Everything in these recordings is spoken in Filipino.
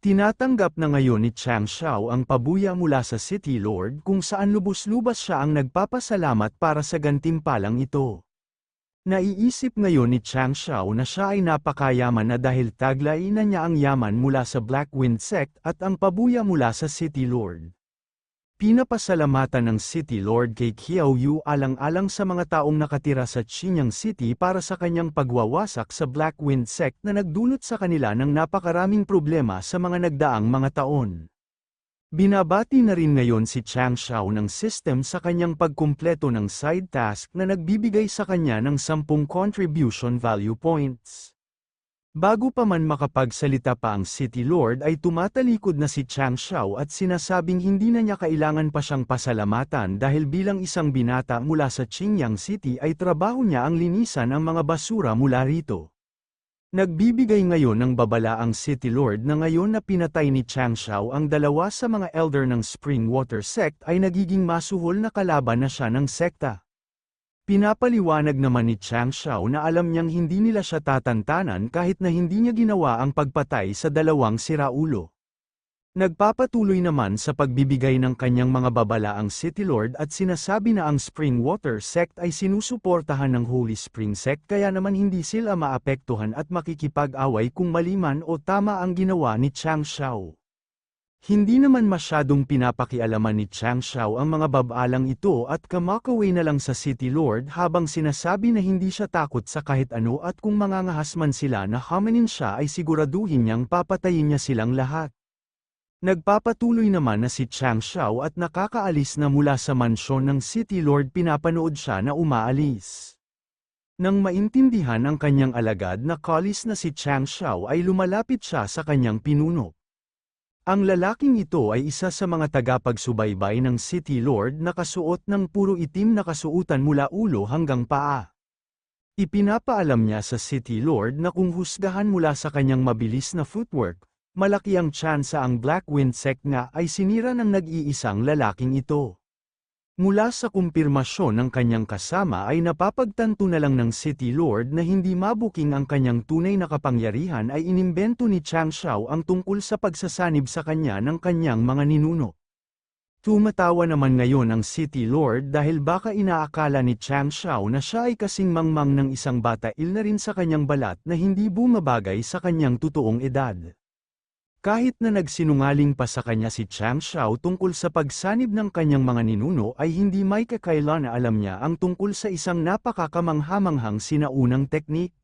Tinatanggap na ngayon ni Chang Xiao ang pabuya mula sa City Lord kung saan lubos-lubas siya ang nagpapasalamat para sa gantimpalang ito. Naiisip ngayon ni Chang Xiao na siya ay napakayaman na dahil taglay na niya ang yaman mula sa Black Wind Sect at ang pabuya mula sa City Lord. Pinapasalamatan ng City Lord kay Qiao Yu alang-alang sa mga taong nakatira sa Qinyang City para sa kanyang pagwawasak sa Black Wind Sect na nagdulot sa kanila ng napakaraming problema sa mga nagdaang mga taon. Binabati na rin ngayon si Chang Xiao ng system sa kanyang pagkumpleto ng side task na nagbibigay sa kanya ng 10 contribution value points. Bago pa man makapagsalita pa ang City Lord ay tumatalikod na si Chang Xiao at sinasabing hindi na niya kailangan pa siyang pasalamatan dahil bilang isang binata mula sa Qinyang City ay trabaho niya ang linisan ang mga basura mula rito. Nagbibigay ngayon ng babala ang City Lord na ngayon na pinatay ni Chang Xiao ang dalawa sa mga elder ng Spring Water Sect ay nagiging masuhol na kalaban na siya ng sekta. Pinapaliwanag naman ni Chang Xiao na alam niyang hindi nila siya tatantanan kahit na hindi niya ginawa ang pagpatay sa dalawang siraulo. Nagpapatuloy naman sa pagbibigay ng kanyang mga babala ang City Lord at sinasabi na ang Spring Water Sect ay sinusuportahan ng Holy Spring Sect kaya naman hindi sila maapektuhan at makikipag-away kung mali man o tama ang ginawa ni Chang Xiao. Hindi naman masyadong pinapakialaman ni Chang Xiao ang mga babalang ito at kamakaway na lang sa City Lord habang sinasabi na hindi siya takot sa kahit ano at kung mangangahas man sila na hamanin siya ay siguraduhin niyang papatayin niya silang lahat. Nagpapatuloy naman na si Chang Xiao at nakakaalis na mula sa mansyon ng City Lord pinapanood siya na umaalis. Nang maintindihan ang kanyang alagad na kalis na si Chang Xiao ay lumalapit siya sa kanyang pinuno. Ang lalaking ito ay isa sa mga tagapagsubaybay ng City Lord na kasuot ng puro itim na kasuutan mula ulo hanggang paa. Ipinapaalam niya sa City Lord na kung husgahan mula sa kanyang mabilis na footwork, malaki ang tsansa ang Black Wind Sect nga ay sinira ng nag-iisang lalaking ito. Mula sa kumpirmasyon ng kanyang kasama ay napapagtanto na lang ng City Lord na hindi mabuking ang kanyang tunay na kapangyarihan ay inimbento ni Chang Xiao ang tungkol sa pagsasanib sa kanya ng kanyang mga ninuno. Tumatawa naman ngayon ang City Lord dahil baka inaakala ni Chang Xiao na siya ay kasing mangmang ng isang batail na rin sa kanyang balat na hindi bumabagay sa kanyang totoong edad. Kahit na nagsinungaling pa sa kanya si Chang Xiao tungkol sa pagsanib ng kanyang mga ninuno ay hindi may kakailan na alam niya ang tungkol sa isang napakakamanghamanghang sinaunang teknik.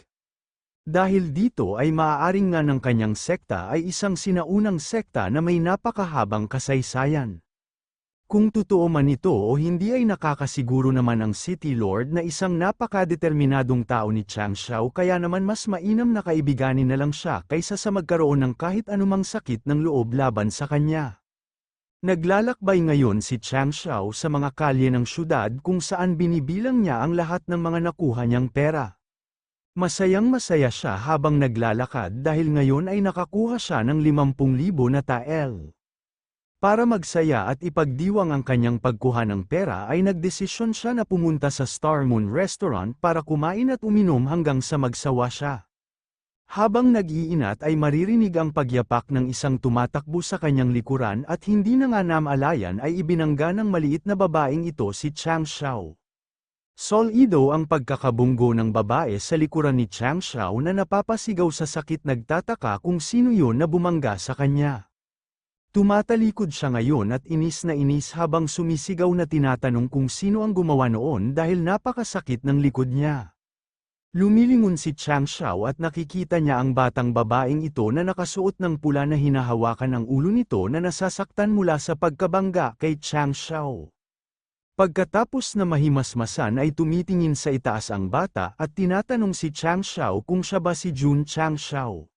Dahil dito ay maaaring nga ng kanyang sekta ay isang sinaunang sekta na may napakahabang kasaysayan. Kung totoo man ito o hindi ay nakakasiguro naman ang City Lord na isang napakadeterminadong tao ni Chang Xiao kaya naman mas mainam na kaibiganin na lang siya kaysa sa magkaroon ng kahit anumang sakit ng loob laban sa kanya. Naglalakbay ngayon si Chang Xiao sa mga kalye ng syudad kung saan binibilang niya ang lahat ng mga nakuha niyang pera. Masayang-masaya siya habang naglalakad dahil ngayon ay nakakuha siya ng 50,000 na tael. Para magsaya at ipagdiwang ang kanyang pagkuha ng pera ay nagdesisyon siya na pumunta sa Star Moon Restaurant para kumain at uminom hanggang sa magsawa siya. Habang nag-iinat ay maririnig ang pagyapak ng isang tumatakbo sa kanyang likuran at hindi na nga namalayan ay ibinangga ng maliit na babaeng ito si Chang Xiao. Solido ang pagkakabunggo ng babae sa likuran ni Chang Xiao na napapasigaw sa sakit nagtataka kung sino yun na bumangga sa kanya. Tumatalikod siya ngayon at inis na inis habang sumisigaw na tinatanong kung sino ang gumawa noon dahil napakasakit ng likod niya. Lumilingon si Chang Xiao at nakikita niya ang batang babaeng ito na nakasuot ng pula na hinahawakan ang ulo nito na nasasaktan mula sa pagkabangga kay Chang Xiao. Pagkatapos na mahimasmasan ay tumitingin sa itaas ang bata at tinatanong si Chang Xiao kung siya ba si Jun Chang Xiao.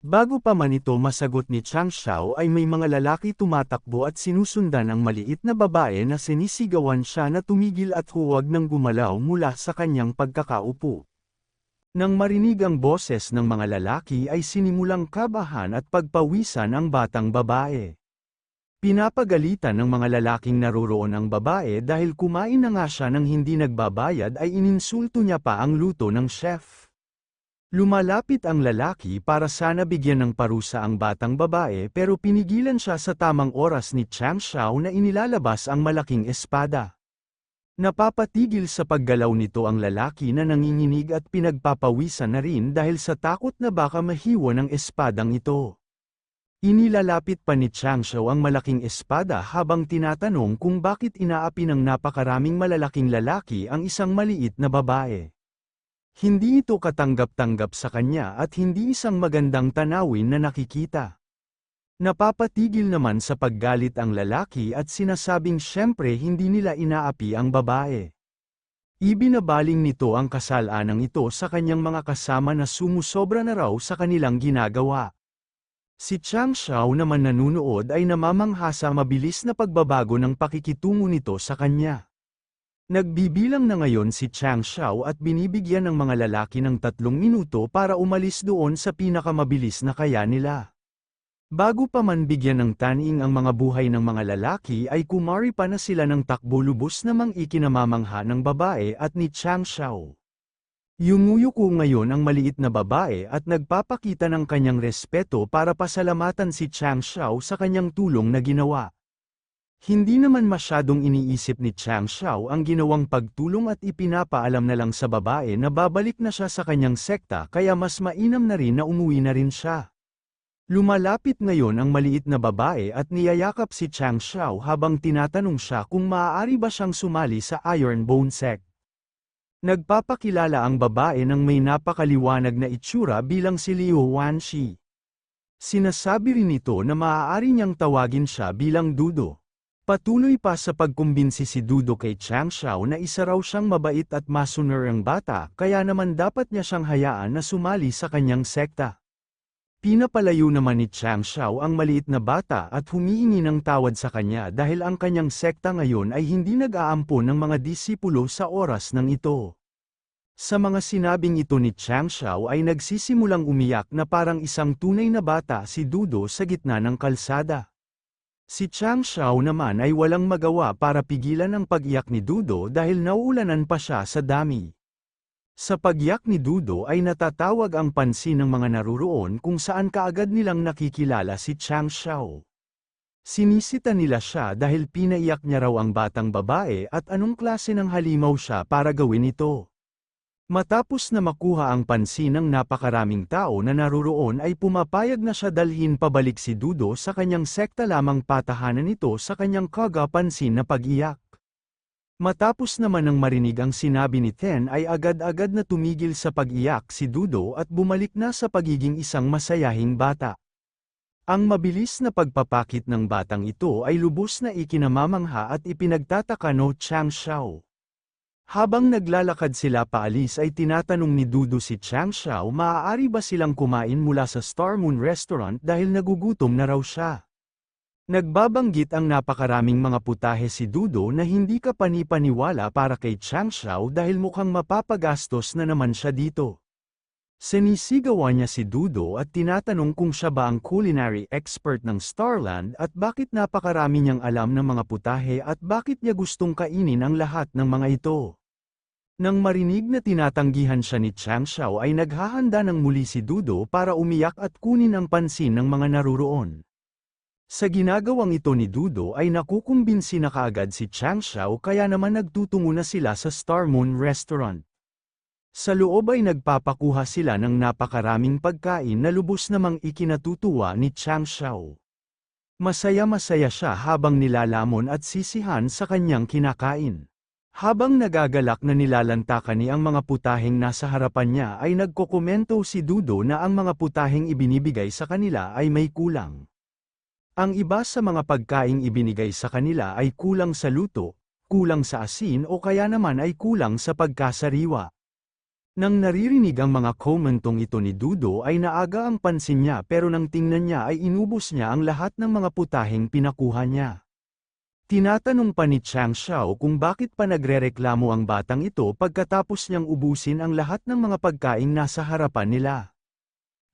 Bago pa man ito masagot ni Chang Xiao ay may mga lalaki tumatakbo at sinusundan ang maliit na babae na sinisigawan siya na tumigil at huwag nang gumalaw mula sa kanyang pagkakaupo. Nang marinig ang boses ng mga lalaki ay sinimulang kabahan at pagpawisan ang batang babae. Pinapagalitan ng mga lalaking naroroon ang babae dahil kumain na nga siya nang hindi nagbabayad ay ininsulto niya pa ang luto ng chef. Lumalapit ang lalaki para sana bigyan ng parusa ang batang babae pero pinigilan siya sa tamang oras ni Chang Xiao na inilalabas ang malaking espada. Napapatigil sa paggalaw nito ang lalaki na nanginginig at pinagpapawisan na rin dahil sa takot na baka mahiwa ng espadang ito. Inilalapit pa ni Chang Xiao ang malaking espada habang tinatanong kung bakit inaapi ng napakaraming malalaking lalaki ang isang maliit na babae. Hindi ito katanggap-tanggap sa kanya at hindi isang magandang tanawin na nakikita. Napapatigil naman sa paggalit ang lalaki at sinasabing syempre hindi nila inaapi ang babae. Ibinabaling nito ang kasalanan ito sa kanyang mga kasama na sumusobra na raw sa kanilang ginagawa. Si Chang Xiao naman nanunood ay namamangha sa mabilis na pagbabago ng pakikitungo nito sa kanya. Nagbibilang na ngayon si Chang Xiao at binibigyan ng mga lalaki ng 3 minuto para umalis doon sa pinakamabilis na kaya nila. Bago pa man bigyan ng taning ang mga buhay ng mga lalaki ay kumari pa na sila ng takbo lubos namang ikinamamangha ng babae at ni Chang Xiao. Yumuyuko ngayon ang maliit na babae at nagpapakita ng kanyang respeto para pasalamatan si Chang Xiao sa kanyang tulong na ginawa. Hindi naman masyadong iniisip ni Chang Xiao ang ginawang pagtulong at ipinapaalam na lang sa babae na babalik na siya sa kanyang sekta kaya mas mainam na rin na umuwi na rin siya. Lumalapit ngayon ang maliit na babae at niyayakap si Chang Xiao habang tinatanong siya kung maaari ba siyang sumali sa Iron Bone Sect. Nagpapakilala ang babae ng may napakaliwanag na itsura bilang si Liu Wanxi. Sinasabi rin nito na maaari niyang tawagin siya bilang Dudo. Patuloy pa sa pagkumbinsi si Dudo kay Chang Xiao na isa raw siyang mabait at masunuring bata kaya naman dapat niya siyang hayaan na sumali sa kanyang sekta. Pinapalayo naman ni Chang Xiao ang maliit na bata at humihingi ng tawad sa kanya dahil ang kanyang sekta ngayon ay hindi nag-aampon ng mga disipulo sa oras ng ito. Sa mga sinabing ito ni Chang Xiao ay nagsisimulang umiyak na parang isang tunay na bata si Dudo sa gitna ng kalsada. Si Chang Xiao naman ay walang magawa para pigilan ang pag-iyak ni Dudo dahil nauulanan pa siya sa dami. Sa pag-iyak ni Dudo ay natatawag ang pansin ng mga naruroon kung saan kaagad nilang nakikilala si Chang Xiao. Sinisita nila siya dahil pinaiyak niya raw ang batang babae at anong klase ng halimaw siya para gawin ito. Matapos na makuha ang pansin ng napakaraming tao na naruroon ay pumapayag na siya dalhin pabalik si Dudo sa kanyang sekta lamang patahanan nito sa kanyang kagapansin na pag-iyak. Matapos naman ng marinig ang sinabi ni Ten ay agad-agad na tumigil sa pag-iyak si Dudo at bumalik na sa pagiging isang masayahing bata. Ang mabilis na pagpapakit ng batang ito ay lubos na ikinamamangha at ipinagtataka no Chang Xiao. Habang naglalakad sila paalis ay tinatanong ni Dudo si Chang Xiao maaari ba silang kumain mula sa Star Moon Restaurant dahil nagugutom na raw siya. Nagbabanggit ang napakaraming mga putahe si Dudo na hindi ka panipaniwala para kay Chang Xiao dahil mukhang mapapagastos na naman siya dito. Sinisigawan niya si Dudo at tinatanong kung siya ba ang culinary expert ng Starland at bakit napakarami niyang alam ng mga putahe at bakit niya gustong kainin ang lahat ng mga ito. Nang marinig na tinatanggihan siya ni Chang Xiao ay naghahanda ng muli si Dudo para umiyak at kunin ang pansin ng mga naruroon. Sa ginagawang ito ni Dudo ay nakukumbinsi na kaagad si Chang Xiao kaya naman nagtutungo na sila sa Star Moon Restaurant. Sa loob ay nagpapakuha sila ng napakaraming pagkain na lubos namang ikinatutuwa ni Chang Xiao. Masaya-masaya siya habang nilalamon at sisihan sa kanyang kinakain. Habang nagagalak na nilalantakan niya ang mga putaheng nasa harapan niya ay nagkokomento si Dudo na ang mga putaheng ibinibigay sa kanila ay may kulang. Ang iba sa mga pagkaing ibinigay sa kanila ay kulang sa luto, kulang sa asin o kaya naman ay kulang sa pagkasariwa. Nang naririnig ang mga komentong ito ni Dudo ay naaga ang pansin niya pero nang tingnan niya ay inubos niya ang lahat ng mga putaheng pinakuha niya. Tinatanong pa ni Chang Xiao kung bakit pa nagrereklamo ang batang ito pagkatapos niyang ubusin ang lahat ng mga pagkaing nasa harapan nila.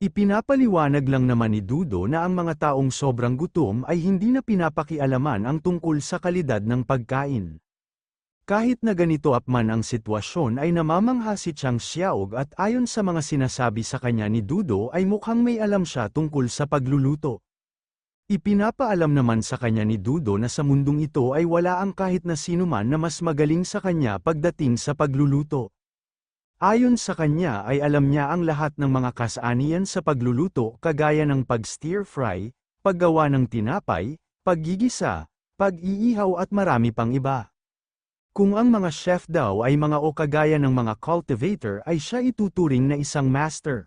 Ipinapaliwanag lang naman ni Dudo na ang mga taong sobrang gutom ay hindi na pinapakialaman ang tungkol sa kalidad ng pagkain. Kahit na ganito apman ang sitwasyon ay namamangha si Chang Xiaog at ayon sa mga sinasabi sa kanya ni Dudo ay mukhang may alam siya tungkol sa pagluluto. Ipinapaalam naman sa kanya ni Dudo na sa mundong ito ay wala ang kahit na sino man na mas magaling sa kanya pagdating sa pagluluto. Ayon sa kanya ay alam niya ang lahat ng mga kasaanian sa pagluluto kagaya ng pag-stir fry, paggawa ng tinapay, paggigisa, pag-iihaw at marami pang iba. Kung ang mga chef daw ay mga o kagaya ng mga cultivator ay siya ituturing na isang master.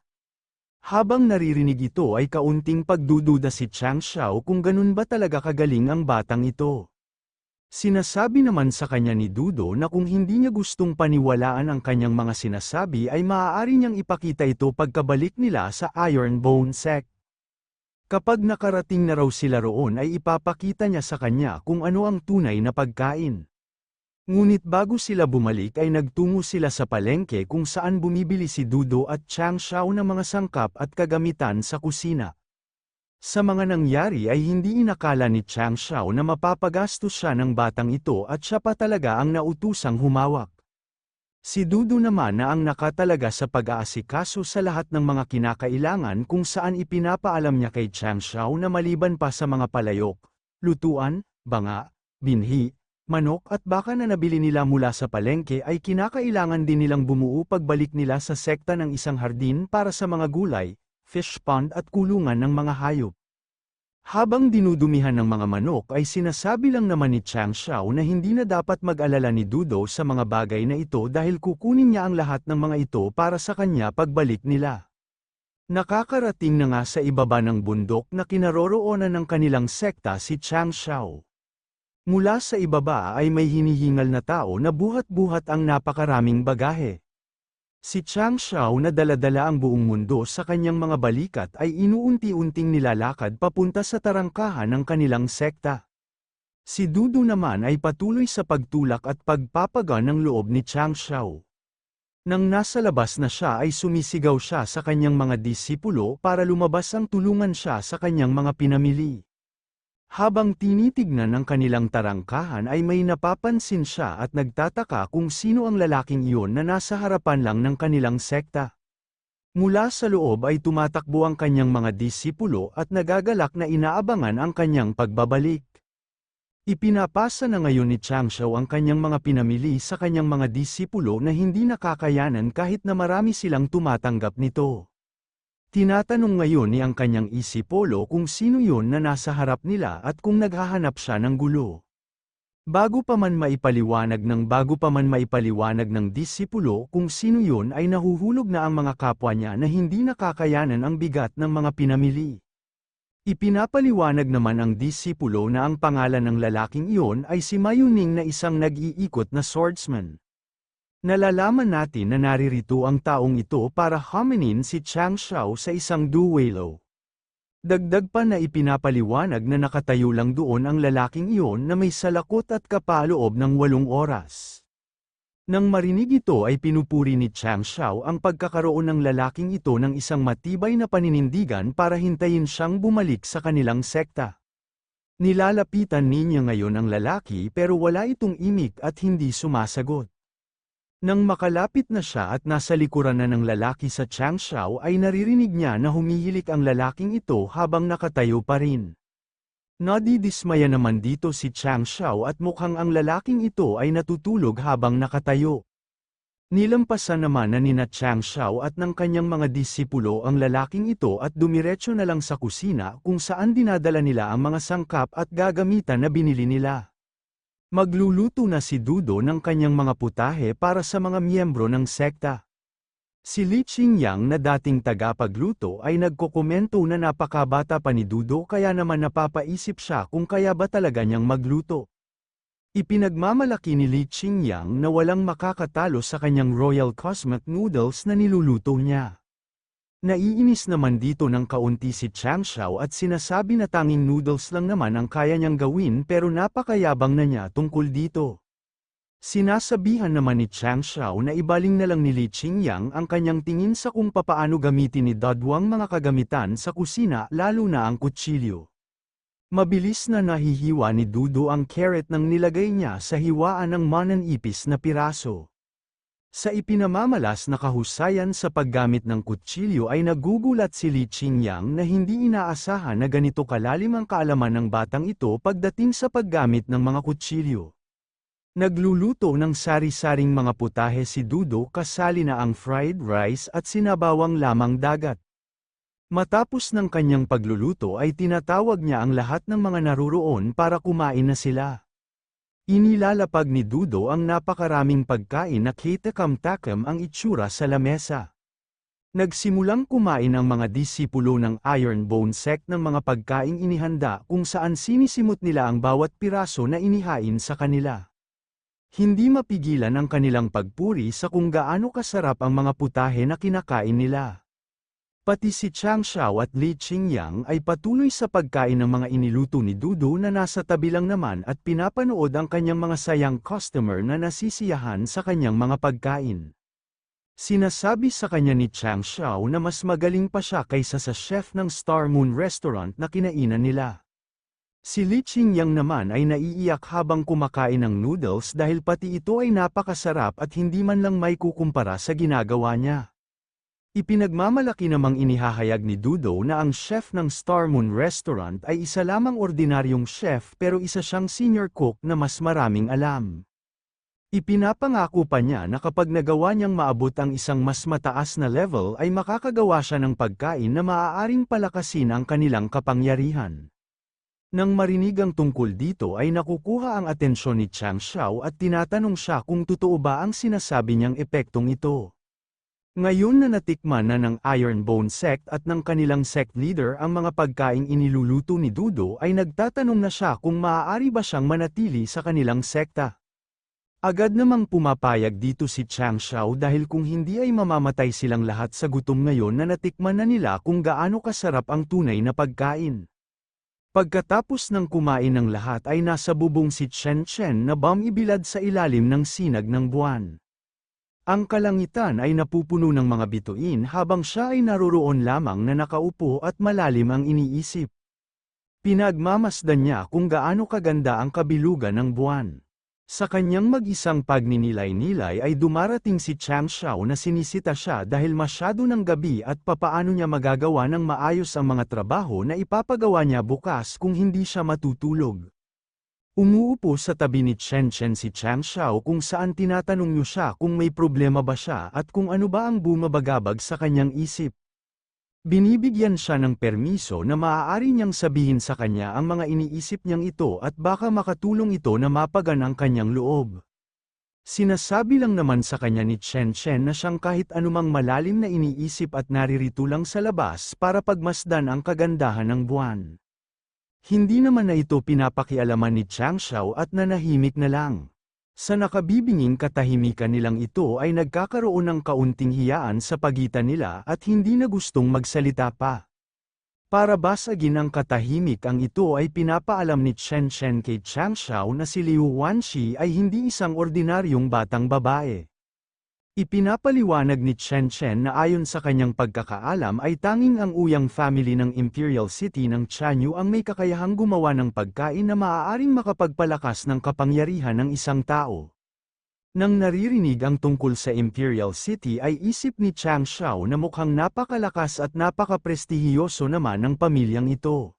Habang naririnig ito ay kaunting pagdududa si Chang Xiao kung ganun ba talaga kagaling ang batang ito. Sinasabi naman sa kanya ni Dudo na kung hindi niya gustong paniwalaan ang kanyang mga sinasabi ay maaari niyang ipakita ito pagkabalik nila sa Iron Bone Sect. Kapag nakarating na raw sila roon ay ipapakita niya sa kanya kung ano ang tunay na pagkain. Ngunit bago sila bumalik ay nagtungo sila sa palengke kung saan bumibili si Dudo at Chang Xiao ng mga sangkap at kagamitan sa kusina. Sa mga nangyari ay hindi inakala ni Chang Xiao na mapapagastos siya ng batang ito at siya pa talaga ang nautusang humawak. Si Dudo naman na ang nakatalaga sa pag-aasikaso sa lahat ng mga kinakailangan kung saan ipinapaalam niya kay Chang Xiao na maliban pa sa mga palayok, lutuan, banga, binhi, manok at baka na nabili nila mula sa palengke ay kinakailangan din nilang bumuo pagbalik nila sa sekta ng isang hardin para sa mga gulay, fish pond at kulungan ng mga hayop. Habang dinudumihan ng mga manok ay sinasabi lang naman ni Chang Xiao na hindi na dapat mag-alala ni Dudo sa mga bagay na ito dahil kukunin niya ang lahat ng mga ito para sa kanya pagbalik nila. Nakakarating na nga sa ibaba ng bundok na kinaroroonan ng kanilang sekta si Chang Xiao. Mula sa ibaba ay may hinihingal na tao na buhat-buhat ang napakaraming bagahe. Si Chang Xiao na dala-dala ang buong mundo sa kanyang mga balikat ay inuunti-unting nilalakad papunta sa tarangkahan ng kanilang sekta. Si Dudo naman ay patuloy sa pagtulak at pagpapagaan ng loob ni Chang Xiao. Nang nasa labas na siya ay sumisigaw siya sa kanyang mga disipulo para lumabas ang tulungan siya sa kanyang mga pinamili. Habang tinitignan ang kanilang tarangkahan ay may napapansin siya at nagtataka kung sino ang lalaking iyon na nasa harapan lang ng kanilang sekta. Mula sa loob ay tumatakbo ang kanyang mga disipulo at nagagalak na inaabangan ang kanyang pagbabalik. Ipinapasa na ngayon ni Chang Xiao ang kanyang mga pinamili sa kanyang mga disipulo na hindi nakakayanan kahit na marami silang tumatanggap nito. Tinatanong ngayon ni ang kanyang isipolo kung sino yun na nasa harap nila at kung naghahanap siya ng gulo. Bago pa man maipaliwanag ng disipulo kung sino yun ay nahuhulog na ang mga kapwa niya na hindi nakakayanan ang bigat ng mga pinamili. Ipinapaliwanag naman ang disipulo na ang pangalan ng lalaking iyon ay si Mayuning na isang nag-iikot na swordsman. Nalalaman natin na naririto ang taong ito para haminin si Chang Xiao sa isang duelo. Dagdag pa na ipinapaliwanag na nakatayo lang doon ang lalaking iyon na may salakot at kapaloob ng 8 oras. Nang marinig ito ay pinupuri ni Chang Xiao ang pagkakaroon ng lalaking ito ng isang matibay na paninindigan para hintayin siyang bumalik sa kanilang sekta. Nilalapitan niya ngayon ang lalaki pero wala itong imik at hindi sumasagot. Nang makalapit na siya at nasa likuran na ng lalaki sa Chang Xiao ay naririnig niya na humihilik ang lalaking ito habang nakatayo pa rin. Nadidismaya naman dito si Chang Xiao at mukhang ang lalaking ito ay natutulog habang nakatayo. Nilampasan naman na nina Chang Xiao at ng kanyang mga disipulo ang lalaking ito at dumiretso na lang sa kusina kung saan dinadala nila ang mga sangkap at gagamitan na binili nila. Magluluto na si Dudo ng kanyang mga putahe para sa mga miyembro ng sekta. Si Li Qingyang na dating tagapagluto ay nagkokomento na napakabata pa ni Dudo kaya naman napapaisip siya kung kaya ba talaga niyang magluto. Ipinagmamalaki ni Li Qingyang na walang makakatalo sa kanyang Royal Cosmic Noodles na niluluto niya. Naiinis naman dito ng kaunti si Chang Xiao at sinasabi na tanging noodles lang naman ang kaya niyang gawin pero napakayabang na niya tungkol dito. Sinasabihan naman ni Chang Xiao na ibaling na lang ni Li Qingyang ang kanyang tingin sa kung papaano gamitin ni Dadwang mga kagamitan sa kusina lalo na ang kutsilyo. Mabilis na nahihiwa ni Dudo ang carrot nang nilagay niya sa hiwaan ng mananipis na piraso. Sa ipinamamalas na kahusayan sa paggamit ng kutsilyo ay nagugulat si Li Qingyang na hindi inaasahan na ganito kalalim ang kaalaman ng batang ito pagdating sa paggamit ng mga kutsilyo. Nagluluto ng sari-saring mga putahe si Dudo kasali na ang fried rice at sinabawang lamang dagat. Matapos ng kanyang pagluluto ay tinatawag niya ang lahat ng mga naruroon para kumain na sila. Inilalapag ni Dudo ang napakaraming pagkain na kitakam-takam ang itsura sa lamesa. Nagsimulang kumain ang mga disipulo ng Iron Bone Sect ng mga pagkaing inihanda kung saan sinisimot nila ang bawat piraso na inihain sa kanila. Hindi mapigilan ang kanilang pagpuri sa kung gaano kasarap ang mga putahe na kinakain nila. Pati si Chang Xiao at Li Qingyang ay patuloy sa pagkain ng mga iniluto ni Dudo na nasa tabi lang naman at pinapanood ang kanyang mga sayang customer na nasisiyahan sa kanyang mga pagkain. Sinasabi sa kanya ni Chang Xiao na mas magaling pa siya kaysa sa chef ng Star Moon Restaurant na kinainan nila. Si Li Qingyang naman ay naiiyak habang kumakain ng noodles dahil pati ito ay napakasarap at hindi man lang may kukumpara sa ginagawa niya. Ipinagmamalaki namang inihahayag ni Dudo na ang chef ng Star Moon Restaurant ay isa lamang ordinaryong chef pero isa siyang senior cook na mas maraming alam. Ipinapangako pa niya na kapag nagawa niyang maabot ang isang mas mataas na level ay makakagawa siya ng pagkain na maaaring palakasin ang kanilang kapangyarihan. Nang marinig ang tungkol dito ay nakukuha ang atensyon ni Chang Xiao at tinatanong siya kung totoo ba ang sinasabi niyang epektong ito. Ngayon na natikman na ng Iron Bone Sect at ng kanilang sect leader ang mga pagkaing iniluluto ni Dudo ay nagtatanong na siya kung maaari ba siyang manatili sa kanilang sekta. Agad namang pumapayag dito si Chang Xiao dahil kung hindi ay mamamatay silang lahat sa gutom ngayon na natikman na nila kung gaano kasarap ang tunay na pagkain. Pagkatapos ng kumain ng lahat ay nasa bubong si Chen Chen na ibibilad sa ilalim ng sinag ng buwan. Ang kalangitan ay napupuno ng mga bituin habang siya ay naroroon lamang na nakaupo at malalim ang iniisip. Pinagmamasdan niya kung gaano kaganda ang kabilugan ng buwan. Sa kanyang mag-isang pagninilay-nilay ay dumarating si Chang Xiao na sinisita siya dahil masyado ng gabi at papaano niya magagawa ng maayos ang mga trabaho na ipapagawa niya bukas kung hindi siya matutulog. Umuupo sa tabi ni Chen Chen si Chang Xiao kung saan tinatanong niyo siya kung may problema ba siya at kung ano ba ang bumabagabag sa kanyang isip. Binibigyan siya ng permiso na maaari niyang sabihin sa kanya ang mga iniisip niyang ito at baka makatulong ito na mapagan ang kanyang loob. Sinasabi lang naman sa kanya ni Chen Chen na siyang kahit anumang malalim na iniisip at naririto lang sa labas para pagmasdan ang kagandahan ng buwan. Hindi naman na ito pinapakialaman ni Chang Xiao at nanahimik na lang. Sa nakabibinging katahimikan nilang ito ay nagkakaroon ng kaunting hiyaan sa pagitan nila at hindi na gustong magsalita pa. Para basagin ang katahimik ang ito ay pinapaalam ni Chen Chen kay Chang Xiao na si Liu Wanshi ay hindi isang ordinaryong batang babae. Ipinapaliwanag ni Chen Chen na ayon sa kanyang pagkakaalam ay tanging ang Uyang family ng Imperial City ng Chanyu ang may kakayahang gumawa ng pagkain na maaaring makapagpalakas ng kapangyarihan ng isang tao. Nang naririnig ang tungkol sa Imperial City ay isip ni Chang Xiao na mukhang napakalakas at napakaprestihiyoso naman ng pamilyang ito.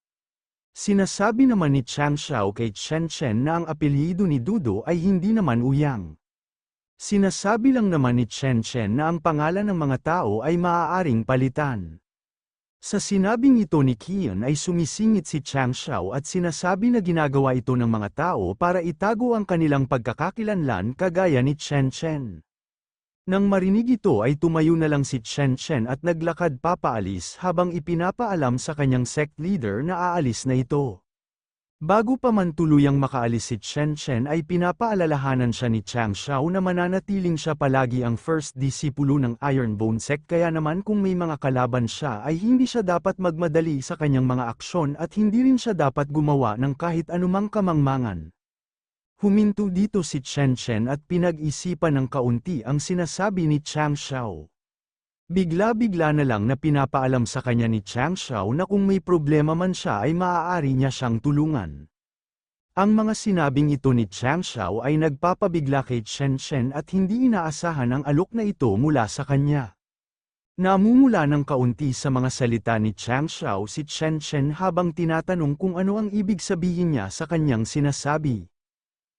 Sinasabi naman ni Chang Xiao kay Chen Chen na ang apelyido ni Dudo ay hindi naman Uyang. Sinasabi lang naman ni Chen Chen na ang pangalan ng mga tao ay maaaring palitan. Sa sinabing ito ni Qian ay sumisingit si Chang Xiao at sinasabi na ginagawa ito ng mga tao para itago ang kanilang pagkakakilanlan kagaya ni Chen Chen. Nang marinig ito ay tumayo na lang si Chen Chen at naglakad papaalis habang ipinapaalam sa kanyang sect leader na aalis na ito. Bago pa man tuluyang makaalis si Chen Chen ay pinapaalalahanan siya ni Chang Xiao na mananatiling siya palagi ang first disipulo ng Iron Bone Sect kaya naman kung may mga kalaban siya ay hindi siya dapat magmadali sa kanyang mga aksyon at hindi rin siya dapat gumawa ng kahit anumang kamangmangan. Huminto dito si Chen Chen at pinag-isipan ng kaunti ang sinasabi ni Chang Xiao. Bigla-bigla na lang na pinapaalam sa kanya ni Chang Xiao na kung may problema man siya ay maaari niya siyang tulungan. Ang mga sinabing ito ni Chang Xiao ay nagpapabigla kay Chen Shen at hindi inaasahan ang alok na ito mula sa kanya. Namumula ng kaunti sa mga salita ni Chang Xiao si Chen Shen habang tinatanong kung ano ang ibig sabihin niya sa kanyang sinasabi.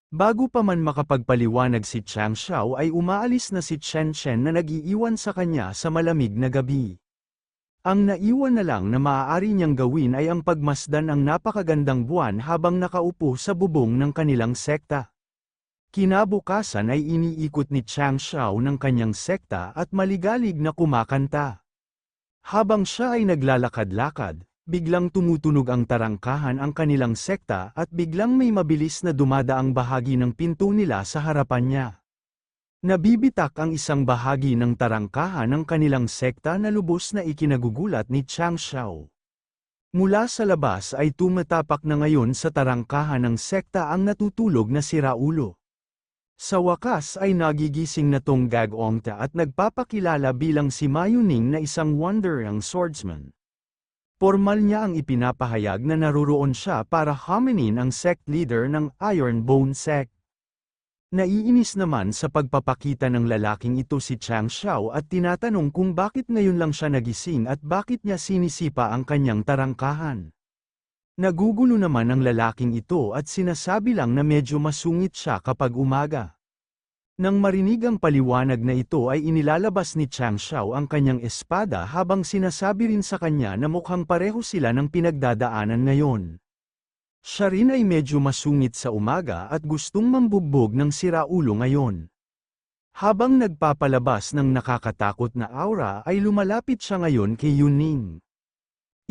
Bago pa man makapagpaliwanag si Chang Xiao ay umaalis na si Chen Shen na nag-iiwan sa kanya sa malamig na gabi. Ang naiwan na lang na maaari niyang gawin ay ang pagmasdan ang napakagandang buwan habang nakaupo sa bubong ng kanilang sekta. Kinabukasan ay iniikot ni Chang Xiao ng kanyang sekta at maligalig na kumakanta. Habang siya ay naglalakad-lakad, biglang tumutunog ang tarangkahan ang kanilang sekta at biglang may mabilis na dumadaang bahagi ng pinto nila sa harapan niya. Nabibitak ang isang bahagi ng tarangkahan ng kanilang sekta na lubos na ikinagugulat ni Chang Xiao. Mula sa labas ay tumatapak na ngayon sa tarangkahan ng sekta ang natutulog na si Raulo. Sa wakas ay nagigising na Tong Gagongta at nagpapakilala bilang si Ma Yuning na isang wandering swordsman. Formal niya ang ipinapahayag na naroroon siya para haminin ang sect leader ng Iron Bone Sect. Naiinis naman sa pagpapakita ng lalaking ito si Chang Xiao at tinatanong kung bakit ngayon lang siya nagising at bakit niya sinisipa ang kanyang tarangkahan. Nagugulo naman ang lalaking ito at sinasabi lang na medyo masungit siya kapag umaga. Nang marinig ang paliwanag na ito ay inilalabas ni Chang Xiao ang kanyang espada habang sinasabi rin sa kanya na mukhang pareho sila ng pinagdadaanan ngayon. Siya rin ay medyo masungit sa umaga at gustong mambugbog ng si Raulo ngayon. Habang nagpapalabas ng nakakatakot na aura ay lumalapit siya ngayon kay Yuning.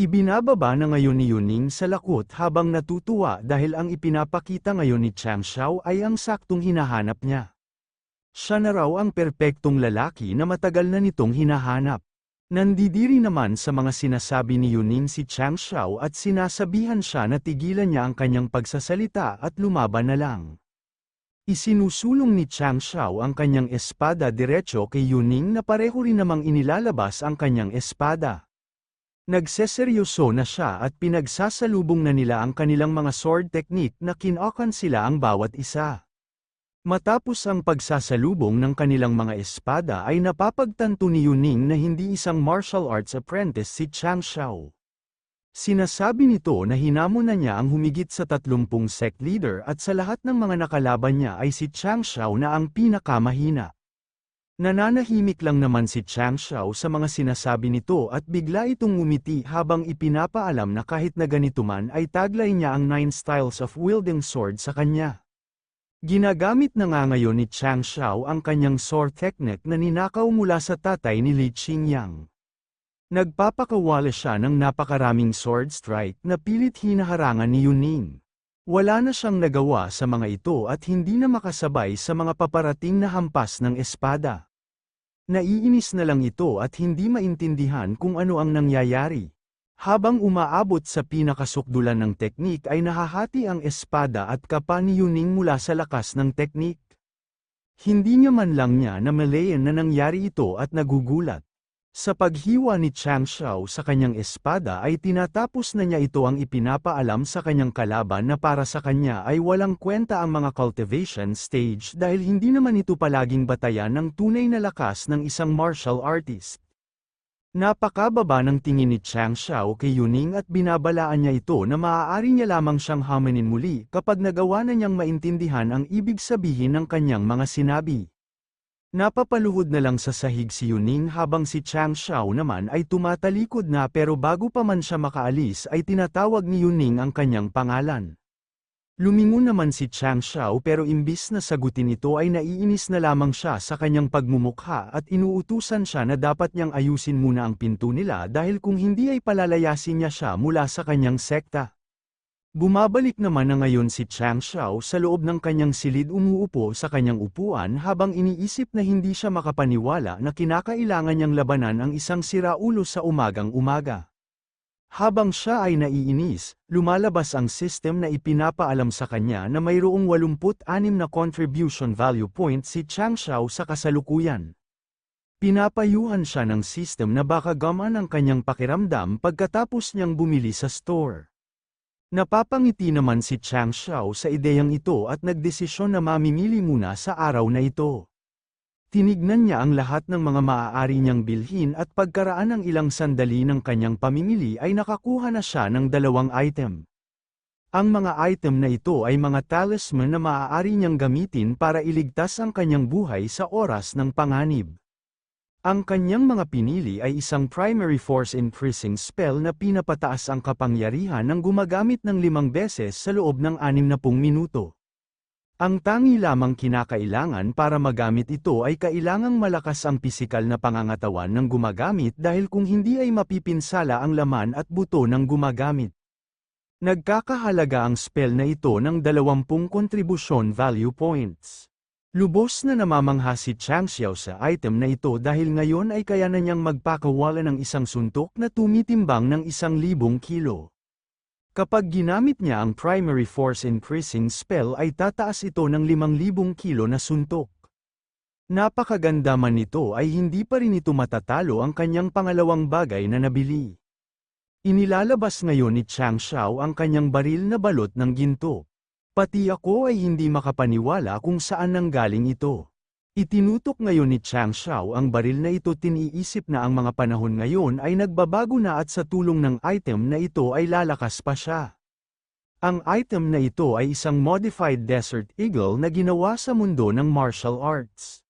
Ibinababa na ngayon ni Yuning sa lakot habang natutuwa dahil ang ipinapakita ngayon ni Chang Xiao ay ang saktong hinahanap niya. Siya na raw ang perpektong lalaki na matagal na nitong hinahanap. Nandidiri naman sa mga sinasabi ni Yuning si Chang Xiao at sinasabihan siya na tigilan niya ang kanyang pagsasalita at lumaban na lang. Isinusulong ni Chang Xiao ang kanyang espada diretso kay Yuning na pareho rin namang inilalabas ang kanyang espada. Nagseseryoso na siya at pinagsasalubong na nila ang kanilang mga sword technique na kinokan sila ang bawat isa. Matapos ang pagsasalubong ng kanilang mga espada ay napapagtanto ni Yuning na hindi isang martial arts apprentice si Chang Xiao. Sinasabi nito na hinamon na niya ang humigit sa 30 sect leader at sa lahat ng mga nakalaban niya ay si Chang Xiao na ang pinakamahina. Nananahimik lang naman si Chang Xiao sa mga sinasabi nito at bigla itong ngumiti habang ipinapaalam na kahit na ganito man ay taglay niya ang 9 styles of wielding sword sa kanya. Ginagamit na nga ngayon ni Chang Xiao ang kanyang sword technique na ninakaw mula sa tatay ni Li Qingyang. Nagpapakawala siya ng napakaraming sword strike na pilit hinaharangan ni Yuning. Wala na siyang nagawa sa mga ito at hindi na makasabay sa mga paparating na hampas ng espada. Naiinis na lang ito at hindi maintindihan kung ano ang nangyayari. Habang umaabot sa pinakasukdulan ng teknik ay nahahati ang espada at kapa ni Yuning mula sa lakas ng teknik. Hindi niya man lang niya namalayan na nangyari ito at nagugulat. Sa paghiwa ni Chang Xiao sa kanyang espada ay tinatapos na niya ito ang ipinapaalam sa kanyang kalaban na para sa kanya ay walang kwenta ang mga cultivation stage dahil hindi naman ito palaging batayan ng tunay na lakas ng isang martial artist. Napakababa ng tingin ni Chang Xiao kay Yuning at binabalaan niya ito na maaari niya lamang siyang hamanin muli kapag nagawa na niyang maintindihan ang ibig sabihin ng kanyang mga sinabi. Napapaluhod na lang sa sahig si Yuning habang si Chang Xiao naman ay tumatalikod na pero bago pa man siya makaalis ay tinatawag ni Yuning ang kanyang pangalan. Lumingon naman si Chang Xiao pero imbis na sagutin ito ay naiinis na lamang siya sa kanyang pagmumukha at inuutusan siya na dapat niyang ayusin muna ang pinto nila dahil kung hindi ay palalayasin niya siya mula sa kanyang sekta. Bumabalik naman na ngayon si Chang Xiao sa loob ng kanyang silid umuupo sa kanyang upuan habang iniisip na hindi siya makapaniwala na kinakailangan niyang labanan ang isang siraulo sa umagang-umaga. Habang siya ay naiinis, lumalabas ang system na ipinapaalam sa kanya na mayroong 86 na contribution value point si Chang Xiao sa kasalukuyan. Pinapayuhan siya ng system na baka gamaan ang kanyang pakiramdam pagkatapos niyang bumili sa store. Napapangiti naman si Chang Xiao sa ideyang ito at nagdesisyon na mamimili muna sa araw na ito. Tinignan niya ang lahat ng mga maaari niyang bilhin at pagkaraan ng ilang sandali ng kanyang pamimili ay nakakuha na siya ng 2 item. Ang mga item na ito ay mga talisman na maaari niyang gamitin para iligtas ang kanyang buhay sa oras ng panganib. Ang kanyang mga pinili ay isang primary force increasing spell na pinapataas ang kapangyarihan ng gumagamit ng 5 beses sa loob ng 60 minuto. Ang tangi lamang kinakailangan para magamit ito ay kailangang malakas ang pisikal na pangangatawan ng gumagamit dahil kung hindi ay mapipinsala ang laman at buto ng gumagamit. Nagkakahalaga ang spell na ito ng 20 contribution value points. Lubos na namamangha si Chang Xiao sa item na ito dahil ngayon ay kaya na niyang magpakawala ng isang suntok na tumitimbang ng 1,000 kilo. Kapag ginamit niya ang primary force increasing spell ay tataas ito ng 5,000 kilo na suntok. Napakaganda man nito ay hindi pa rin ito matatalo ang kanyang pangalawang bagay na nabili. Inilalabas ngayon ni Chang Xiao ang kanyang baril na balot ng ginto. Pati ako ay hindi makapaniwala kung saan nanggaling ito. Itinutok ngayon ni Chang Xiao ang baril na ito, tiniisip na ang mga panahon ngayon ay nagbabago na at sa tulong ng item na ito ay lalakas pa siya. Ang item na ito ay isang modified Desert Eagle na ginawa sa mundo ng martial arts.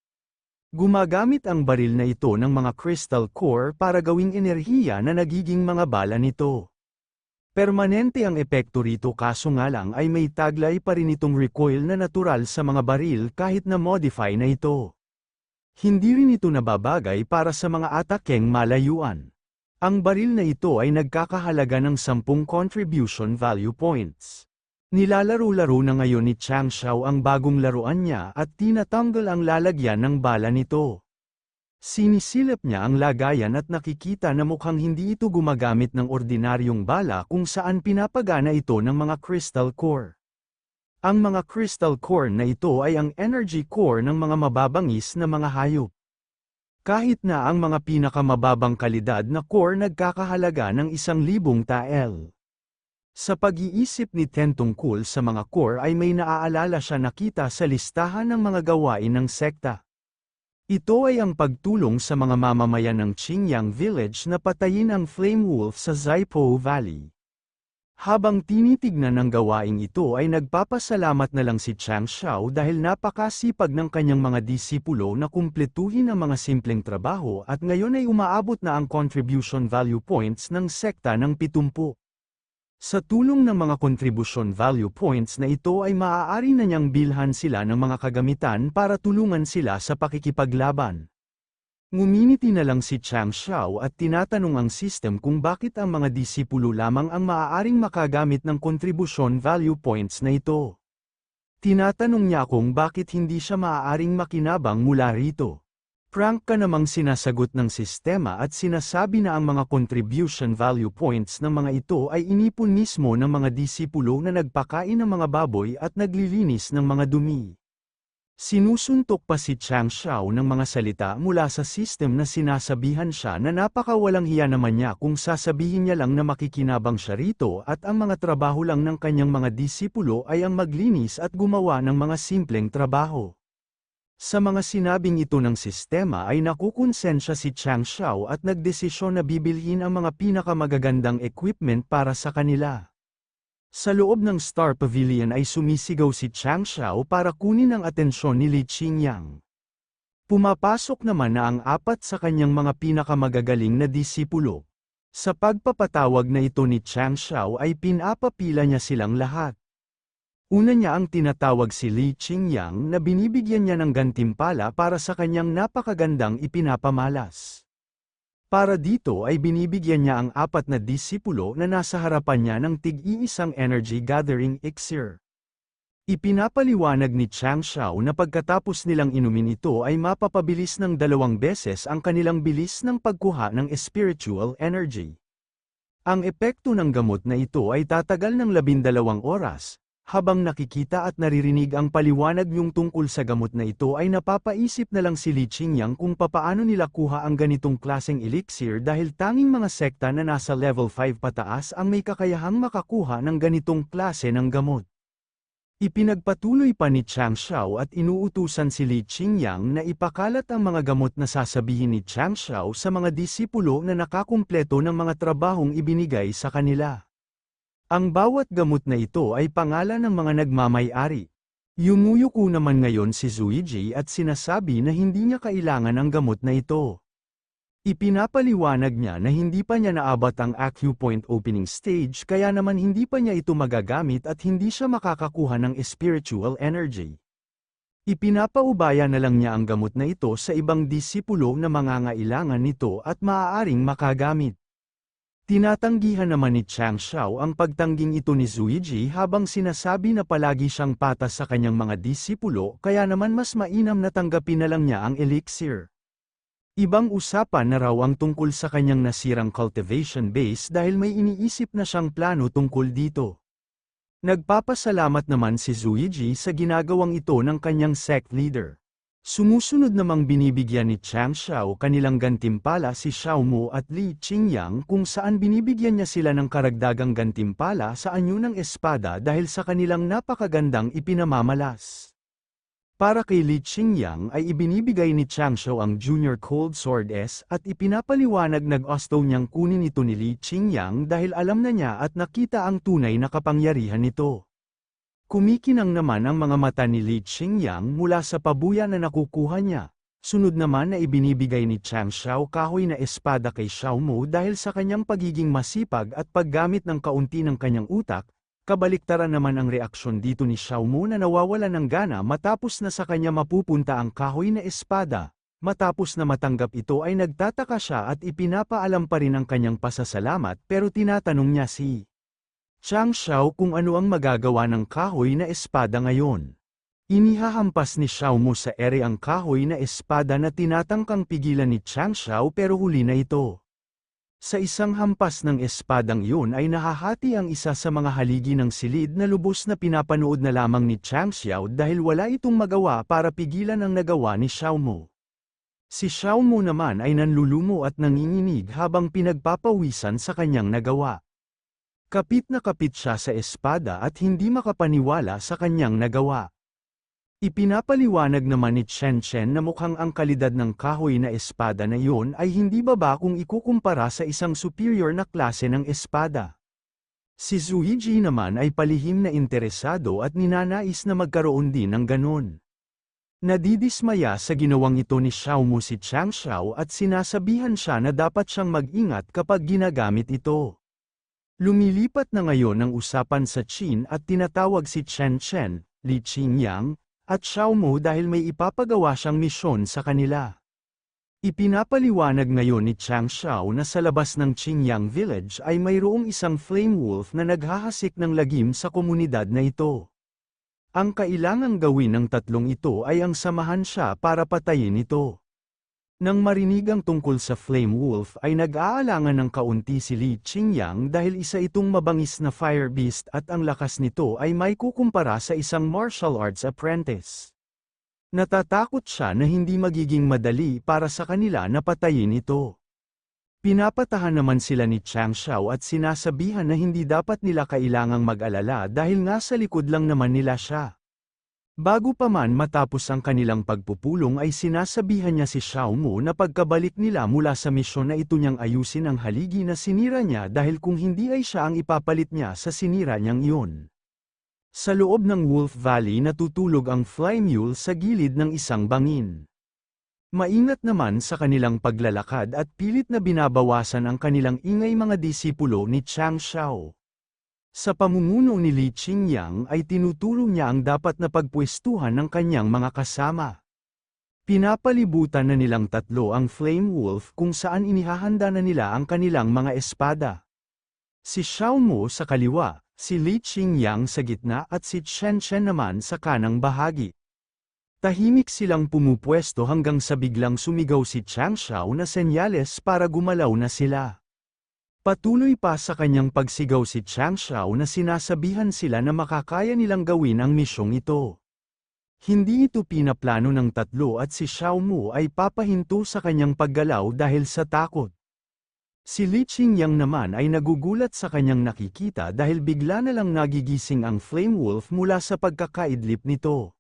Gumagamit ang baril na ito ng mga crystal core para gawing enerhiya na nagiging mga bala nito. Permanente ang epekto rito kaso nga lang ay may taglay pa rin itong recoil na natural sa mga baril kahit na modify na ito. Hindi rin ito nababagay para sa mga atakeng malayuan. Ang baril na ito ay nagkakahalaga ng 10 contribution value points. Nilalaro-laro na ngayon ni Chang Xiao ang bagong laruan niya at tinatanggal ang lalagyan ng bala nito. Sinisilip niya ang lagayan at nakikita na mukhang hindi ito gumagamit ng ordinaryong bala kung saan pinapagana ito ng mga crystal core. Ang mga crystal core na ito ay ang energy core ng mga mababangis na mga hayop. Kahit na ang mga pinakamababang kalidad na core nagkakahalaga ng 1,000 tael. Sa pag-iisip ni Ten tungkol sa mga core ay may naaalala siya nakita sa listahan ng mga gawain ng sekta. Ito ay ang pagtulong sa mga mamamayan ng Qingyang Village na patayin ang Flame Wolf sa Zaipo Valley. Habang tinitignan ng gawaing ito ay nagpapasalamat na lang si Chang Xiao dahil napakasipag ng kanyang mga disipulo na kumpletuhin ang mga simpleng trabaho at ngayon ay umaabot na ang contribution value points ng sekta ng 70. Sa tulong ng mga contribution value points na ito ay maaari na niyang bilhan sila ng mga kagamitan para tulungan sila sa pakikipaglaban. Nguminiti na lang si Chang Xiao at tinatanong ang system kung bakit ang mga disipulo lamang ang maaaring makagamit ng contribution value points na ito. Tinatanong niya kung bakit hindi siya maaaring makinabang mula rito. Prank ka namang sinasagot ng sistema at sinasabi na ang mga contribution value points ng mga ito ay inipon mismo ng mga disipulo na nagpakain ng mga baboy at naglilinis ng mga dumi. Sinusuntok pa si Chang Xiao ng mga salita mula sa system na sinasabihan siya na napakawalang hiya naman niya kung sasabihin niya lang na makikinabang siya rito at ang mga trabaho lang ng kanyang mga disipulo ay ang maglinis at gumawa ng mga simpleng trabaho. Sa mga sinabing ito ng sistema ay nakukonsensya si Chang Xiao at nagdesisyon na bibilhin ang mga pinakamagagandang equipment para sa kanila. Sa loob ng Star Pavilion ay sumisigaw si Chang Xiao para kunin ang atensyon ni Li Qingyang. Pumapasok naman na ang 4 sa kanyang mga pinakamagagaling na disipulo. Sa pagpapatawag na ito ni Chang Xiao ay pinapapila niya silang lahat. Una niya ang tinatawag si Li Qingyang na binibigyan niya ng gantimpala para sa kanyang napakagandang ipinapamalas. Para dito ay binibigyan niya ang 4 na disipulo na nasa harapan niya ng tig-iisang energy gathering elixir. Ipinapaliwanag ni Chang Xiao na pagkatapos nilang inumin ito ay mapapabilis ng 2 beses ang kanilang bilis ng pagkuha ng spiritual energy. Ang epekto ng gamot na ito ay tatagal ng 12 oras. Habang nakikita at naririnig ang paliwanag yung tungkol sa gamot na ito ay napapaisip na lang si Li Qingyang kung papaano nila kuha ang ganitong klaseng elixir dahil tanging mga sekta na nasa level 5 pataas ang may kakayahang makakuha ng ganitong klase ng gamot. Ipinagpatuloy pa ni Chang Xiao at inuutusan si Li Qingyang na ipakalat ang mga gamot na sasabihin ni Chang Xiao sa mga disipulo na nakakumpleto ng mga trabahong ibinigay sa kanila. Ang bawat gamot na ito ay pangalan ng mga nagmamay-ari. Yumuyuko naman ngayon si Zuiji at sinasabi na hindi niya kailangan ang gamot na ito. Ipinapaliwanag niya na hindi pa niya naabot ang acupoint opening stage kaya naman hindi pa niya ito magagamit at hindi siya makakakuha ng spiritual energy. Ipinapaubaya na lang niya ang gamot na ito sa ibang disipulo na mangangailangan nito at maaaring makagamit. Tinatanggihan naman ni Chang Xiao ang pagtangging ito ni Zuiji habang sinasabi na palagi siyang patas sa kanyang mga disipulo kaya naman mas mainam na tanggapin na lang niya ang elixir. Ibang usapan na raw ang tungkol sa kanyang nasirang cultivation base dahil may iniisip na siyang plano tungkol dito. Nagpapasalamat naman si Zuiji sa ginagawang ito ng kanyang sect leader. Sumusunod namang binibigyan ni Chang Xiao kanilang gantimpala si Xiao Mu at Li Qingyang kung saan binibigyan niya sila ng karagdagang gantimpala sa anyo ng espada dahil sa kanilang napakagandang ipinamamalas. Para kay Li Qingyang ay ibinibigay ni Chang Xiao ang Junior Cold Sword S at ipinapaliwanag nag-gusto niyang kunin ito ni Li Qingyang dahil alam na niya at nakita ang tunay na kapangyarihan nito. Kumikinang naman ang mga mata ni Li Qingyang mula sa pabuya na nakukuha niya. Sunod naman na ibinibigay ni Chang Xiao kahoy na espada kay Xiao Mu dahil sa kanyang pagiging masipag at paggamit ng kaunti ng kanyang utak, kabaliktaran naman ang reaksyon dito ni Xiao Mu na nawawala ng gana matapos na sa kanya mapupunta ang kahoy na espada. Matapos na matanggap ito ay nagtataka siya at ipinapaalam pa rin ang kanyang pasasalamat pero tinatanong niya si Chang Xiao kung ano ang magagawa ng kahoy na espada ngayon. Inihahampas ni Xiao Mu sa ere ang kahoy na espada na tinatangkang pigilan ni Chang Xiao pero huli na ito. Sa isang hampas ng espadang iyon ay nahahati ang isa sa mga haligi ng silid na lubos na pinapanood na lamang ni Chang Xiao dahil wala itong magawa para pigilan ang nagawa ni Xiao Mu. Si Xiao Mu naman ay nanlulumo at nanginginig habang pinagpapawisan sa kanyang nagawa. Kapit na kapit siya sa espada at hindi makapaniwala sa kanyang nagawa. Ipinapaliwanag naman ni Chen Chen na mukhang ang kalidad ng kahoy na espada na iyon ay hindi baba kung ikukumpara sa isang superior na klase ng espada. Si Zuiji naman ay palihim na interesado at ninanais na magkaroon din ng ganon. Nadidismaya sa ginawang ito ni Xiao Mu si Chang Xiao at sinasabihan siya na dapat siyang mag-ingat kapag ginagamit ito. Lumilipat na ngayon ang usapan sa Qin at tinatawag si Chen Chen, Li Qingyang, at Xiao Mu dahil may ipapagawa siyang misyon sa kanila. Ipinapaliwanag ngayon ni Chang Xiao na sa labas ng Qingyang Village ay mayroong isang flame wolf na naghahasik ng lagim sa komunidad na ito. Ang kailangang gawin ng tatlong ito ay ang samahan siya para patayin ito. Nang marinig ang tungkol sa Flame Wolf ay nag-aalangan ng kaunti si Li Qingyang dahil isa itong mabangis na fire beast at ang lakas nito ay may kukumpara sa isang martial arts apprentice. Natatakot siya na hindi magiging madali para sa kanila na patayin ito. Pinapatahan naman sila ni Chang Xiao at sinasabihan na hindi dapat nila kailangang mag-alala dahil nga sa likod lang naman nila siya. Bago pa man matapos ang kanilang pagpupulong ay sinasabihan niya si Xiao Mu na pagkabalik nila mula sa misyon na ito niyang ayusin ang haligi na sinira niya dahil kung hindi ay siya ang ipapalit niya sa sinira niyang iyon. Sa loob ng Wolf Valley natutulog ang Fly Mule sa gilid ng isang bangin. Maingat naman sa kanilang paglalakad at pilit na binabawasan ang kanilang ingay mga disipulo ni Chang Xiao. Sa pamumuno ni Li Qingyang ay tinuturo niya ang dapat na pagpwestuhan ng kanyang mga kasama. Pinapalibutan na nilang tatlo ang Flame Wolf kung saan inihahanda na nila ang kanilang mga espada. Si Xiao Mu sa kaliwa, si Li Qingyang sa gitna at si Chen Chen naman sa kanang bahagi. Tahimik silang pumupwesto hanggang sa biglang sumigaw si Chang Xiao na senyales para gumalaw na sila. Patuloy pa sa kanyang pagsigaw si Chang Xiao na sinasabihan sila na makakaya nilang gawin ang misyong ito. Hindi ito pinaplano ng tatlo at si Xiao Mu ay papahinto sa kanyang paggalaw dahil sa takot. Si Li Qingyang naman ay nagugulat sa kanyang nakikita dahil bigla na lang nagigising ang Flame Wolf mula sa pagkakaidlip nito.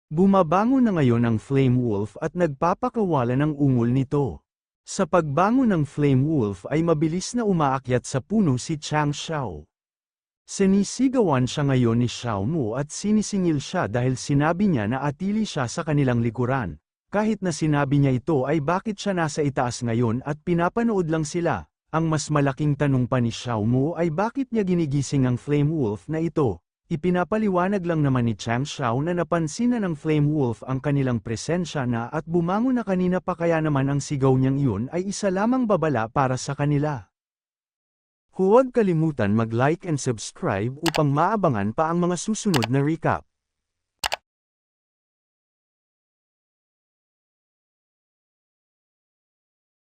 Bumabangon na ngayon ang Flame Wolf at nagpapakawala ng ungol nito. Sa pagbangon ng Flame Wolf ay mabilis na umaakyat sa puno si Chang Xiao. Sinisigawan siya ngayon ni Xiao Mu at sinisingil siya dahil sinabi niya na atili siya sa kanilang likuran. Kahit na sinabi niya ito ay bakit siya nasa itaas ngayon at pinapanood lang sila. Ang mas malaking tanong pa ni Xiao Mu ay bakit niya ginigising ang Flame Wolf na ito. Ipinapaliwanag lang naman ni Chang Xiao na napansin na ng Flame Wolf ang kanilang presensya na at bumangon na kanina pa kaya naman ang sigaw niyang iyon ay isa lamang babala para sa kanila. Huwag kalimutan mag-like and subscribe upang maabangan pa ang mga susunod na recap.